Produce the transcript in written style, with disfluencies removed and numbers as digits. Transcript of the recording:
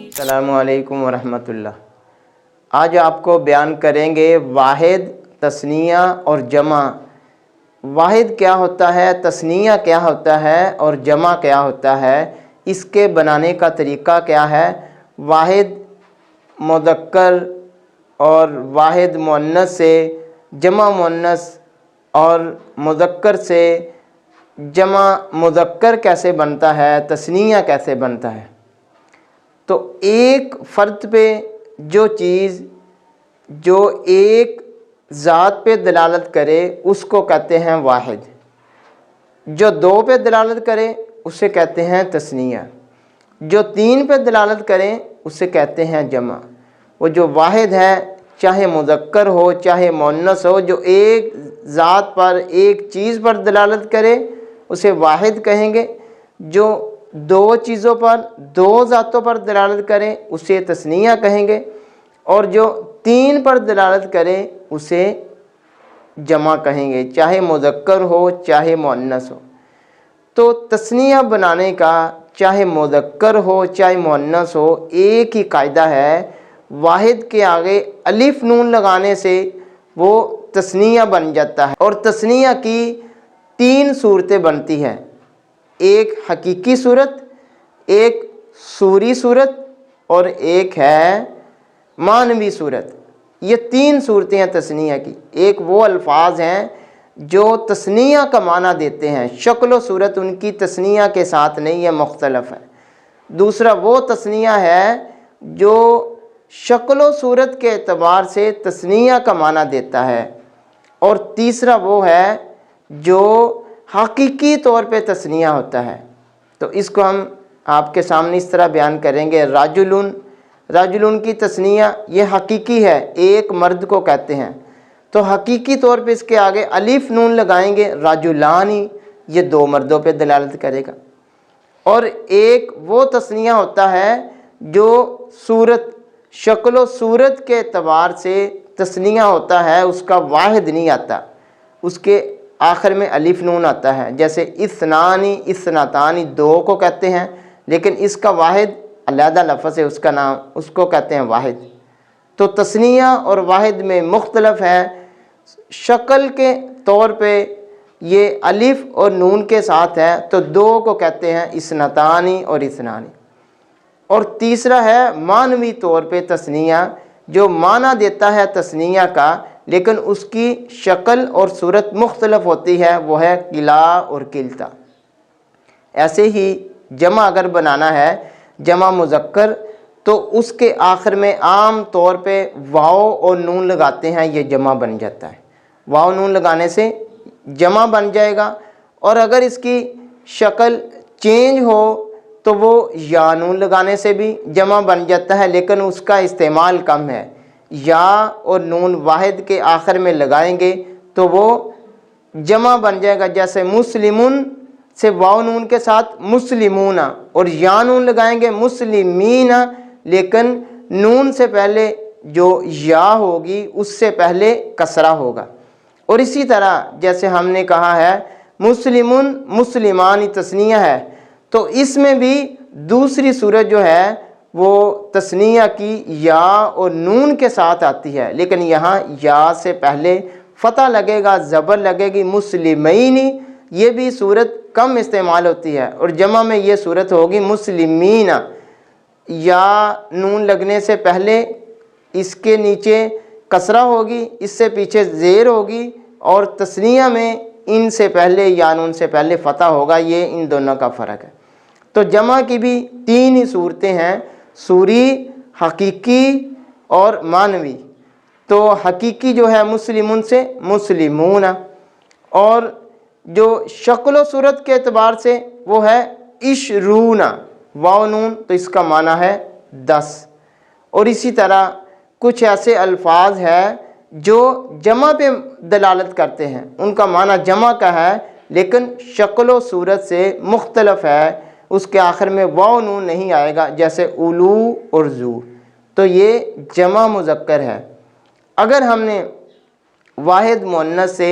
السلام علیکم ورحمۃ اللہ۔ آج آپ کو بیان کریں گے واحد، تثنیہ اور جمع۔ واحد کیا ہوتا ہے، تثنیہ کیا ہوتا ہے اور جمع کیا ہوتا ہے، اس کے بنانے کا طریقہ کیا ہے۔ واحد مذکر اور واحد مؤنث سے جمع مؤنث اور مذکر سے جمع مذکر کیسے بنتا ہے، تثنیہ کیسے بنتا ہے۔ تو ایک فرد پہ جو چیز جو ایک ذات پہ دلالت کرے اس کو کہتے ہیں واحد، جو دو پہ دلالت کرے اسے کہتے ہیں تثنیہ، جو تین پہ دلالت کریں اسے کہتے ہیں جمع۔ وہ جو واحد ہے چاہے مذکر ہو چاہے مؤنث ہو، جو ایک ذات پر ایک چیز پر دلالت کرے اسے واحد کہیں گے، جو دو چیزوں پر دو ذاتوں پر دلالت کریں اسے تثنیہ کہیں گے، اور جو تین پر دلالت کرے اسے جمع کہیں گے، چاہے مذکر ہو چاہے مؤنث ہو۔ تو تثنیہ بنانے کا چاہے مذکر ہو چاہے مؤنث ہو ایک ہی قاعدہ ہے، واحد کے آگے الف نون لگانے سے وہ تثنیہ بن جاتا ہے۔ اور تثنیہ کی تین صورتیں بنتی ہیں، ایک حقیقی صورت، ایک صوری صورت اور ایک ہے معنوی صورت۔ یہ تین صورتیں ہیں تثنیہ کی۔ ایک وہ الفاظ ہیں جو تثنیہ کا معنی دیتے ہیں، شکل و صورت ان کی تثنیہ کے ساتھ نہیں ہے، مختلف ہے۔ دوسرا وہ تثنیہ ہے جو شکل و صورت کے اعتبار سے تثنیہ کا معنی دیتا ہے، اور تیسرا وہ ہے جو حقیقی طور پہ تثنیہ ہوتا ہے۔ تو اس کو ہم آپ کے سامنے اس طرح بیان کریں گے، راجلون، راجلون کی تثنیہ یہ حقیقی ہے، ایک مرد کو کہتے ہیں، تو حقیقی طور پہ اس کے آگے الف نون لگائیں گے، راجلانی، یہ دو مردوں پہ دلالت کرے گا۔ اور ایک وہ تثنیہ ہوتا ہے جو صورت، شکل و صورت کے اعتبار سے تثنیہ ہوتا ہے، اس کا واحد نہیں آتا، اس کے آخر میں الف نون آتا ہے، جیسے اثنانی، اثنتانی، دو کو کہتے ہیں، لیکن اس کا واحد علیحدہ لفظ ہے، اس کا نام، اس کو کہتے ہیں واحد۔ تو تثنیہ اور واحد میں مختلف ہے، شکل کے طور پہ یہ الف اور نون کے ساتھ ہے تو دو کو کہتے ہیں اثنتانی اور اثنانی۔ اور تیسرا ہے معنوی طور پہ تثنیہ، جو معنی دیتا ہے تثنیہ کا لیکن اس کی شکل اور صورت مختلف ہوتی ہے، وہ ہے کلا اور کلتا۔ ایسے ہی جمع اگر بنانا ہے، جمع مذکر، تو اس کے آخر میں عام طور پہ واو اور نون لگاتے ہیں، یہ جمع بن جاتا ہے، واو نون لگانے سے جمع بن جائے گا۔ اور اگر اس کی شکل چینج ہو تو وہ یا نون لگانے سے بھی جمع بن جاتا ہے، لیکن اس کا استعمال کم ہے۔ یا اور نون واحد کے آخر میں لگائیں گے تو وہ جمع بن جائے گا، جیسے مسلمون سے واو نون کے ساتھ مسلمون، اور یا نون لگائیں گے مسلمین، لیکن نون سے پہلے جو یا ہوگی اس سے پہلے کسرہ ہوگا۔ اور اسی طرح جیسے ہم نے کہا ہے مسلمون مسلمان تثنیہ ہے، تو اس میں بھی دوسری صورت جو ہے وہ تثنیہ کی یا اور نون کے ساتھ آتی ہے، لیکن یہاں یا سے پہلے فتح لگے گا، زبر لگے گی، مسلمینی، یہ بھی صورت کم استعمال ہوتی ہے۔ اور جمع میں یہ صورت ہوگی مسلمین، یا نون لگنے سے پہلے اس کے نیچے کسرہ ہوگی، اس سے پیچھے زیر ہوگی، اور تثنیہ میں ان سے پہلے یا نون سے پہلے فتح ہوگا، یہ ان دونوں کا فرق ہے۔ تو جمع کی بھی تین ہی صورتیں ہیں، صوری، حقیقی اور معنوی۔ تو حقیقی جو ہے مسلمون سے مسلمون، اور جو شکل و صورت کے اعتبار سے وہ ہے عشرون، واو نون، تو اس کا معنی ہے 10۔ اور اسی طرح کچھ ایسے الفاظ ہیں جو جمع پہ دلالت کرتے ہیں، ان کا معنی جمع کا ہے لیکن شکل و صورت سے مختلف ہے، اس کے آخر میں واو نون نہیں آئے گا، جیسے اولو اور ذو، تو یہ جمع مذکر ہے۔ اگر ہم نے واحد مؤنث سے